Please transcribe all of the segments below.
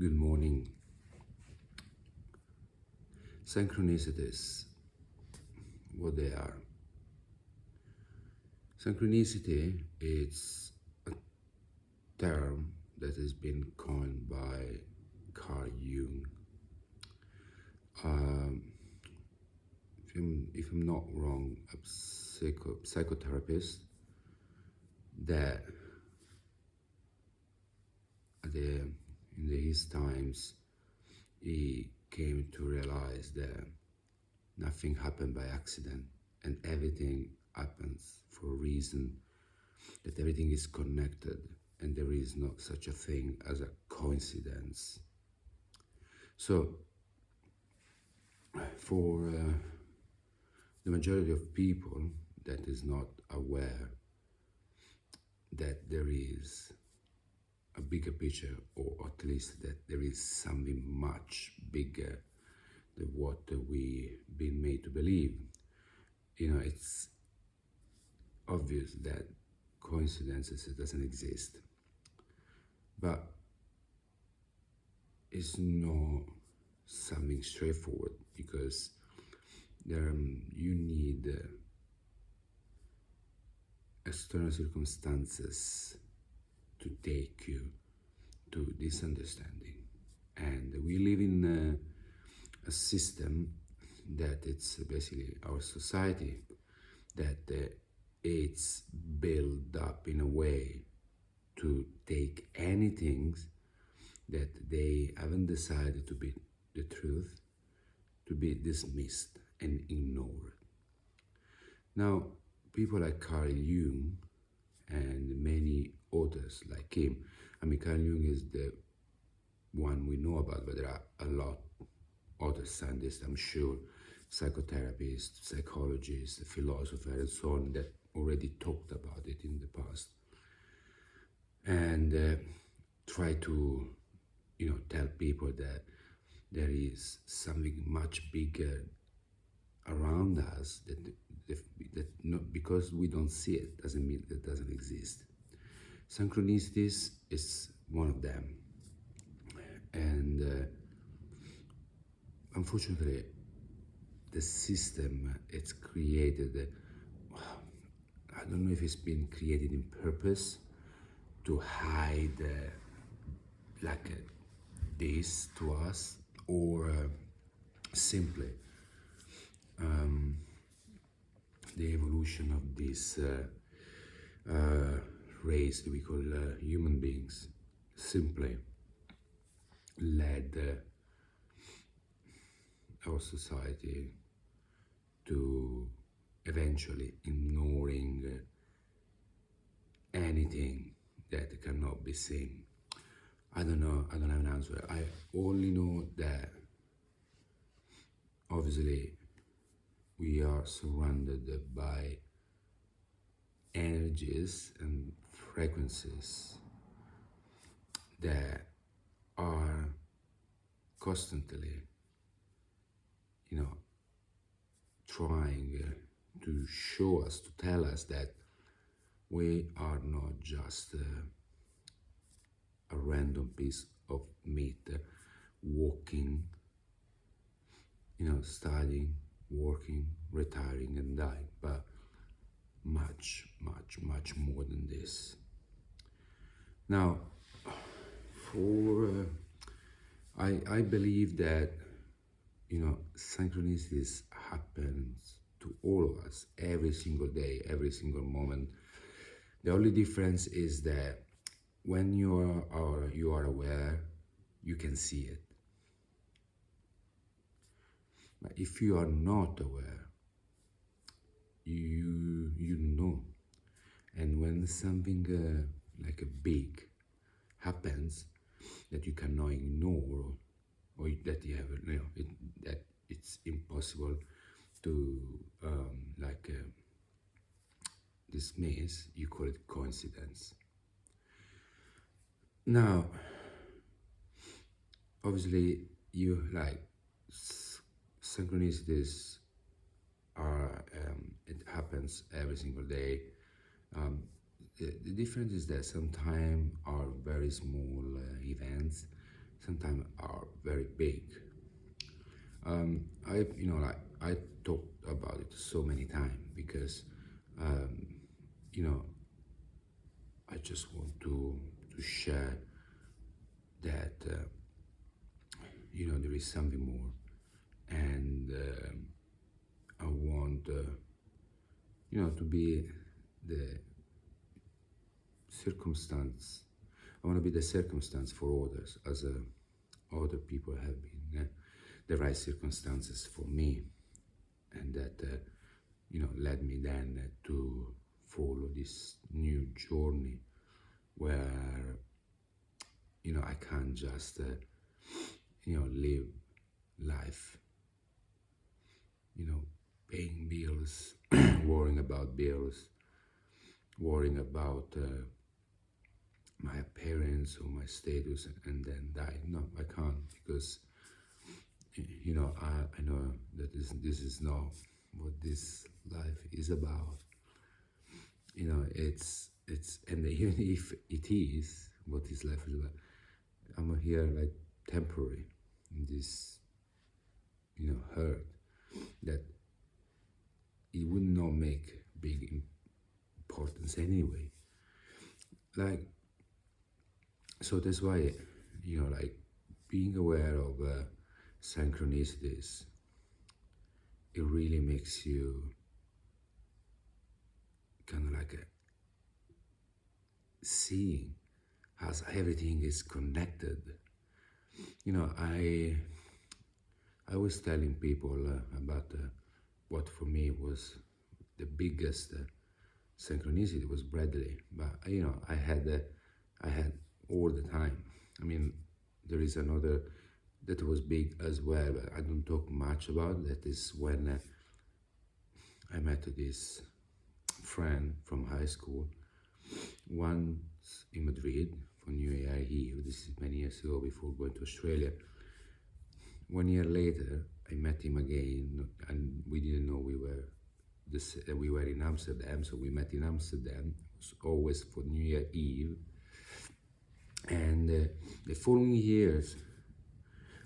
Good morning. Synchronicities, what they are. Synchronicity is a term that has been coined by Carl Jung. If I'm not wrong, a psychotherapist that in his times he came to realize that nothing happened by accident and everything happens for a reason, that everything is connected and there is not such a thing as a coincidence. So for the majority of people that is not aware that there is a bigger picture, or at least that there is something much bigger than what we've been made to believe. It's obvious that coincidences doesn't exist, but it's not something straightforward, because you need external circumstances to take you to this understanding. And we live in a system that it's basically our society, that it's built up in a way to take anything that they haven't decided to be the truth, to be dismissed and ignored. Now, people like Carl Jung and many others like him, Carl Jung is the one we know about, but there are a lot other scientists, I'm sure, psychotherapists, psychologists, philosophers, and so on, that already talked about it in the past, and try to, tell people that there is something much bigger around us, that not because we don't see it doesn't mean that it doesn't exist. Synchronicities is one of them, and unfortunately the system it's created, I don't know if it's been created in purpose to hide this to us, or simply the evolution of this race that we call human beings simply led our society to eventually ignoring anything that cannot be seen. I don't know, I don't have an answer. I only know that obviously we are surrounded by energies and frequencies that are constantly, trying to show us, to tell us that we are not just a random piece of meat walking, studying, working, retiring and dying, but much, much, much more than this. Now, I believe that, synchronicities happens to all of us every single day, every single moment. The only difference is that when you are aware, you can see it. But if you are not aware, you know. And when something like a big happens that you cannot ignore, or that you have, that it's impossible to dismiss, you call it coincidence. Now, obviously, you synchronicities are, it happens every single day. The difference is that sometimes are very small events, sometimes are very big. I talked about it so many times because you know I just want to share that there is something more, and I want to be the circumstance. I want to be the circumstance for others, as other people have been the right circumstances for me, and that led me then to follow this new journey where I can't just live life paying bills, worrying about bills, worrying about my appearance or my status, and then die. No, I can't, because I know that this is not what this life is about. And even if it is what this life is about, I'm here like temporary in this hurt that it would not make big importance anyway. Like, so that's why like being aware of synchronicities, it really makes you kind of like seeing as everything is connected. I was telling people about what for me was the biggest synchronicity was Bradley, but I had all the time. I mean, there is another that was big as well, but I don't talk much about. That is when I met this friend from high school once in Madrid for New Year Eve. This is many years ago, before going to Australia. 1 year later, I met him again, and we didn't know we were in Amsterdam, so we met in Amsterdam. It was always for New Year Eve. And the following years,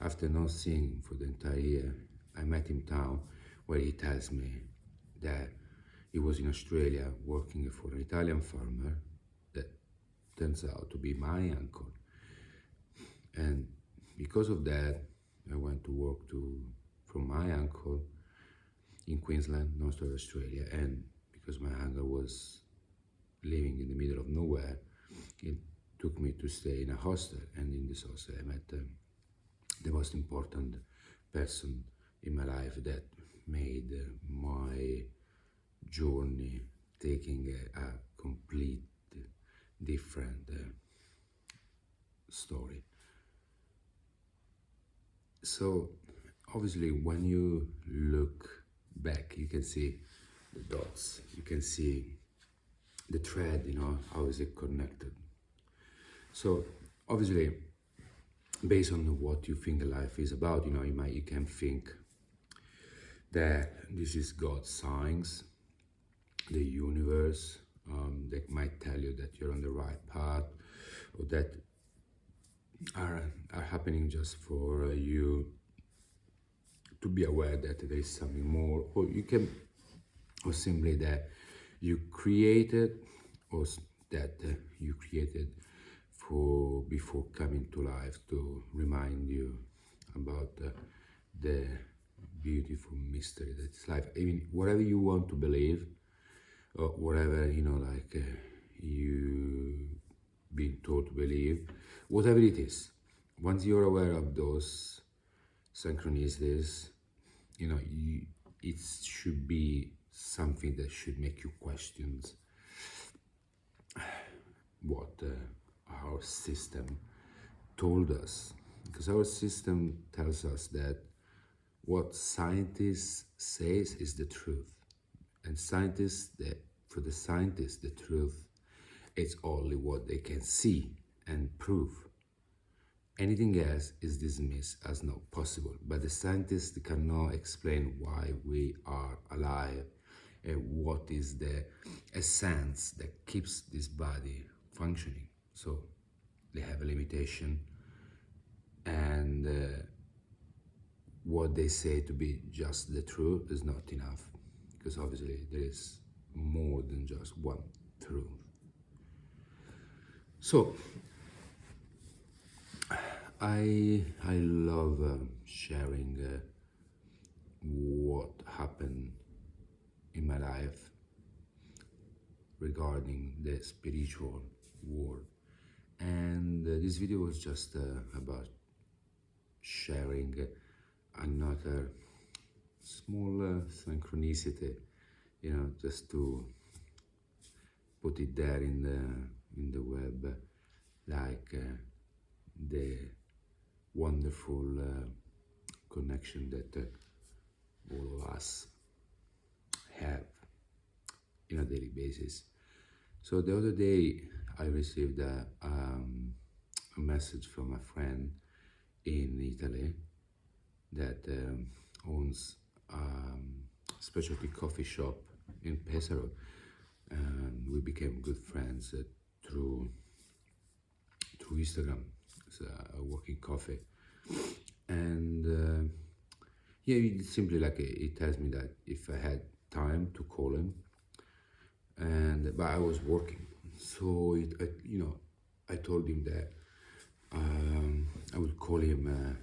after not seeing him for the entire year, I met him in town, where he tells me that he was in Australia working for an Italian farmer that turns out to be my uncle. And because of that, I went to work for my uncle in Queensland, North Australia. And because my uncle was living in the middle of nowhere, it took me to stay in a hostel. And in this hostel, I met the most important person in my life that made my journey taking a complete different story. So obviously, when you look back, you can see the dots, you can see the thread, how is it connected. So obviously, based on what you think life is about, you can think that this is God's signs, the universe, that might tell you that you're on the right path, or that are happening just for you to be aware that there is something more, or simply that you created, or that you created for before coming to life, to remind you about the beautiful mystery that is life. I mean, whatever you want to believe, or whatever you been taught to believe, whatever it is, once you're aware of those synchronicities, it should be something that should make you question what our system told us. Because our system tells us that what scientists says is the truth. And for the scientists, the truth is only what they can see and prove. Anything else is dismissed as not possible. But the scientists cannot explain why we are alive and what is the essence that keeps this body functioning. So they have a limitation, what they say to be just the truth is not enough, because obviously there is more than just one truth. So I love sharing what happened in my life regarding the spiritual world, and this video was just about sharing another small synchronicity, just to put it there in the web, like the wonderful connection that all of us have in a daily basis. So the other day I received a message from a friend in Italy that owns a specialty coffee shop in Pesaro, and we became good friends through Instagram. It's a working coffee, and yeah, it simply like it tells me that if I had time to call him, but I was working, so I told him that I would call him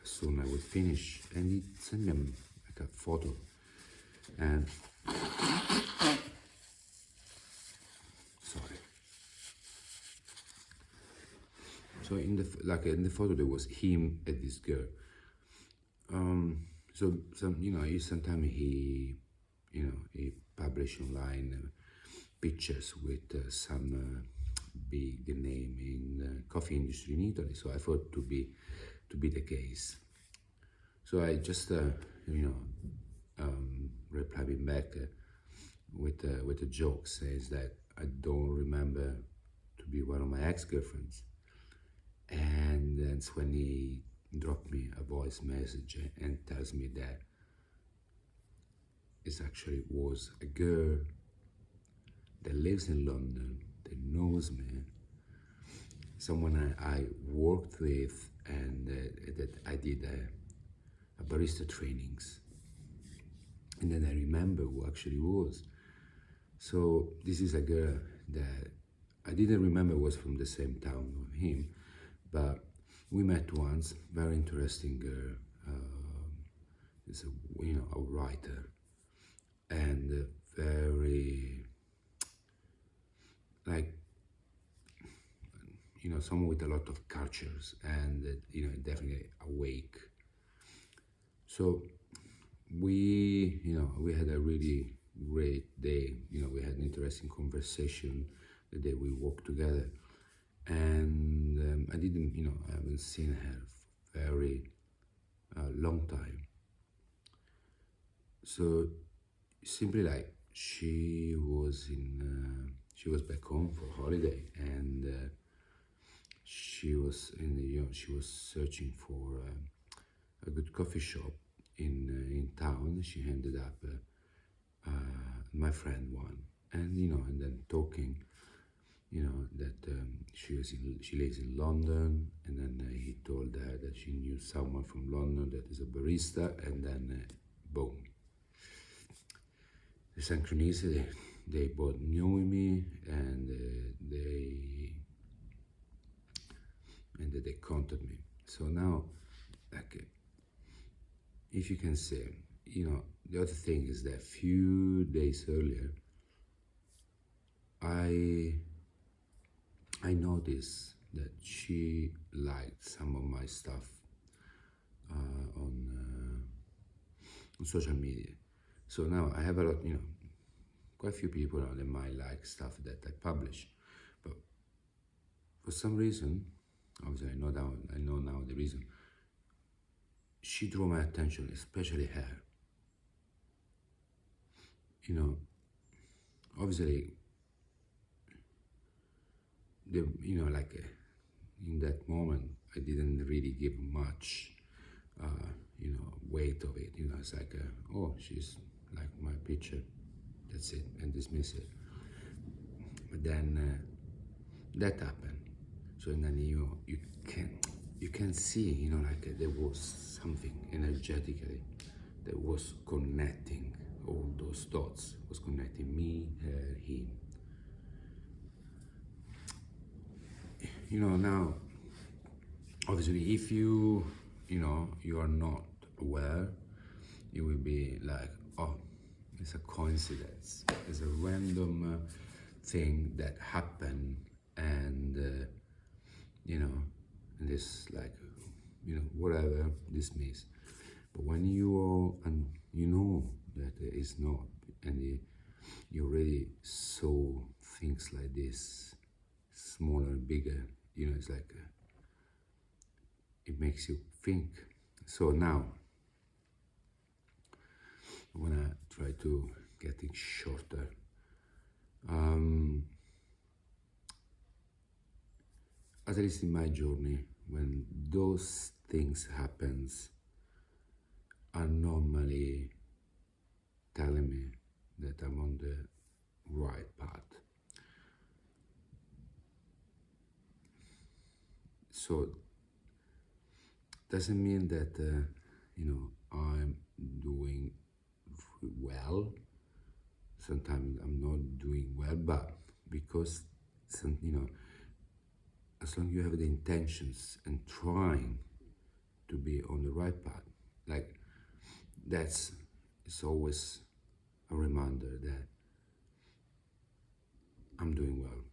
soon. I would finish, and he sent me like a photo, and sorry. So in the photo there was him and this girl. So sometimes he publish online pictures with some big name in coffee industry in Italy. So I thought to be the case. So I just replied him back with a joke, says that I don't remember to be one of my ex-girlfriends, and that's when he dropped me a voice message and tells me that it actually was a girl that lives in London, that knows me, someone I worked with, and that I did a barista trainings. And then I remember who actually was. So this is a girl that I didn't remember was from the same town of him, but we met once. Very interesting girl. Is a writer, and very like someone with a lot of cultures, and definitely awake. So we had a really great day. We had an interesting conversation the day we walked together, and I haven't seen her very long time. So simply like she was back home for holiday, and she was she was searching for a good coffee shop in town. She ended up my friend one, and and then talking, that she lives in London, and then he told her that she knew someone from London that is a barista, and then boom, the synchronicity. They both knew me, and they contacted me. So now, like, if you can say, the other thing is that few days earlier, I noticed that she liked some of my stuff on social media. So now I have a lot, quite a few people that might like stuff that I publish, but for some reason, obviously I know now the reason. She drew my attention, especially her. Obviously, in that moment, I didn't really give much, weight of it. It's like, oh, she's like my picture, that's it, and dismiss it. But then that happened. So then you can you can see, like there was something energetically that was connecting all those dots, was connecting me, her, him. Now, obviously, if you are not aware, you will be like, oh, it's a coincidence, it's a random thing that happened, and and this like, whatever this means. But when and you know that it is not, and you already saw things like this, smaller, bigger, it's like it makes you think. So now I'm gonna try to get it shorter. At least in my journey, when those things happens, are normally telling me that I'm on the right path. So doesn't mean that I'm doing well. Sometimes I'm not doing well, but because as long as you have the intentions and trying to be on the right path, like it's always a reminder that I'm doing well.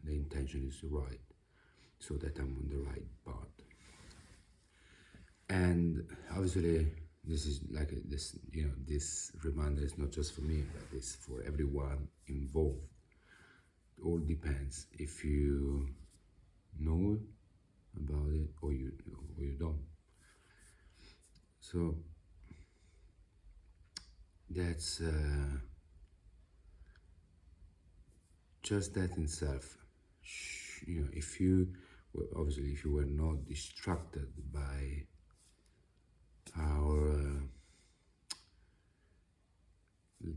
The intention is right, so that I'm on the right path. And obviously, this is like this reminder is not just for me, but it's for everyone involved. It all depends if you know about it or you don't. So that's just that in itself. If you obviously if you were not distracted by our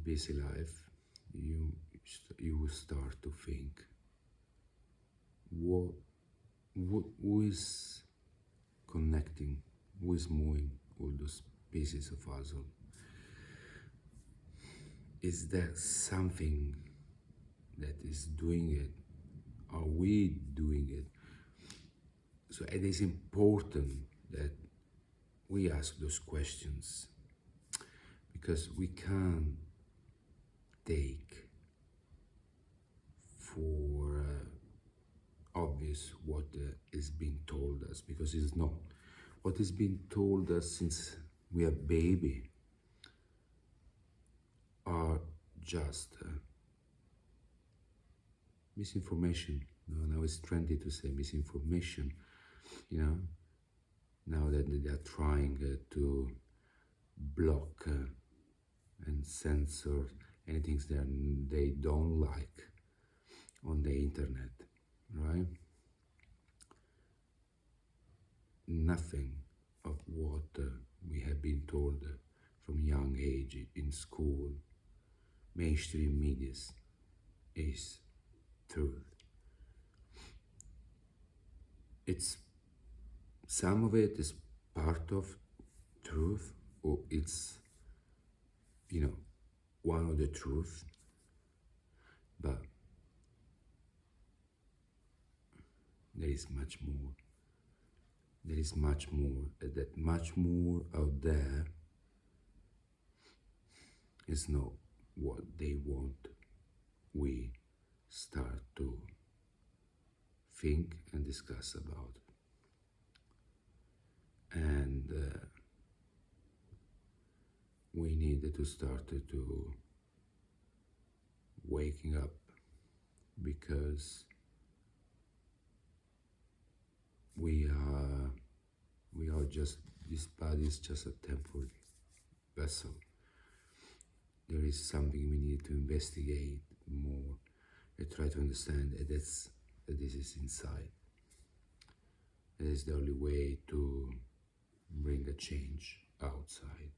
busy life, you will start to think, who is connecting, who is moving all those pieces of puzzle? Is there something that is doing it? Are we doing it? So it is important that we ask those questions, because we can't take for obvious what is being told us, because it's not. What is being told us since we are baby are just misinformation. Now it's trendy to say misinformation, now that they are trying to block and censor anything that they don't like on the internet, right? Nothing of what we have been told from young age in school, mainstream medias, is truth. It's some of it is part of truth, or it's one of the truth, but there is much more. There is much more. That much more out there is not what they want. We start to think and discuss about it. And we needed to start to waking up, because we are just, this body is just a temporary vessel. There is something we need to investigate more and try to understand that this is inside. That is the only way to bring a change outside.